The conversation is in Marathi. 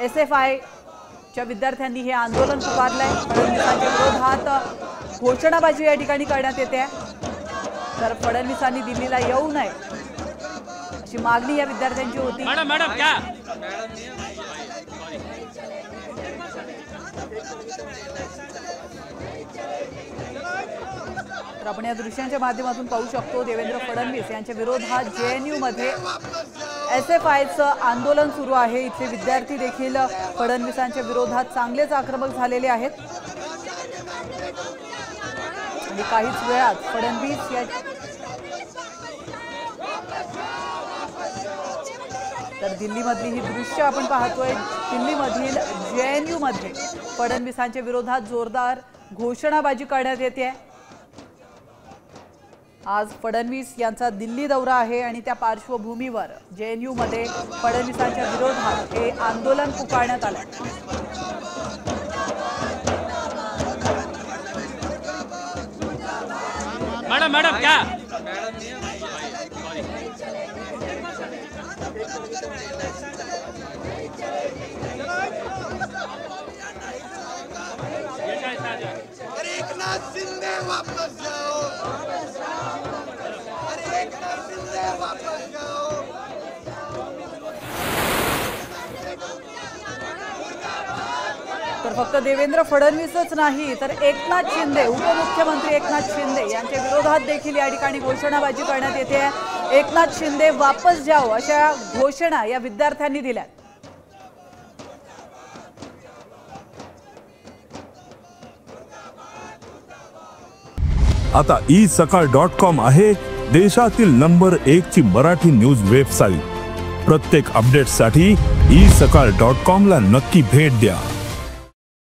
SFI च्या विद्यार्थ्यांनी हे आंदोलन पुकारलंय। फडणवीसांच्या विरोधात घोषणाबाजी या ठिकाणी करण्यात येते आहे। तर फडणवीसांनी दिल्लीला येऊ नये अशी मागणी या विद्यार्थ्यांची होती। मॅडम क्या तर आपण या दृश्यांच्या माध्यमातून पाहू शकतो देवेंद्र फडणवीस यांच्या विरोधात JNU मध्ये SFIचं आंदोलन सुरू आहे। इथले विद्यार्थी देखील फडणवीसांच्या विरोधात चांगलेच आक्रमक झालेले आहेत आणि काहीच वेळात फडणवीस या तर दिल्लीमधली ही दृश्य आपण पाहतोय। दिल्लीमधील JNU मध्ये फडणवीसांच्या विरोधात जोरदार घोषणाबाजी करण्यात येते। आज फडणवीस यांचा दिल्ली दौरा आहे आणि त्या पार्श्वभूमीवर JNU मध्ये फडणवीसांच्या विरोधात हे आंदोलन पुकारण्यात आले। मॅडम क्या एकनाथ शिंदे वापस जाओ, एकनाथ शिंदे वापस जाओ। तर फक्त देवेंद्र फडणवीसच नाही तर एकनाथ शिंदे उपमुख्यमंत्री एकनाथ शिंदे यांच्या विरोधात देखील या ठिकाणी घोषणाबाजी करण्यात येते आहे। एकनाथ शिंदे वापस जाओ अशा घोषणा या विद्यार्थ्यांनी दिल्या। आता isakal.com आहे देशातील नंबर 1 ची मराठी न्यूज वेबसाईट। प्रत्येक अपडेटसाठी isakal.com ला नक्की भेट द्या।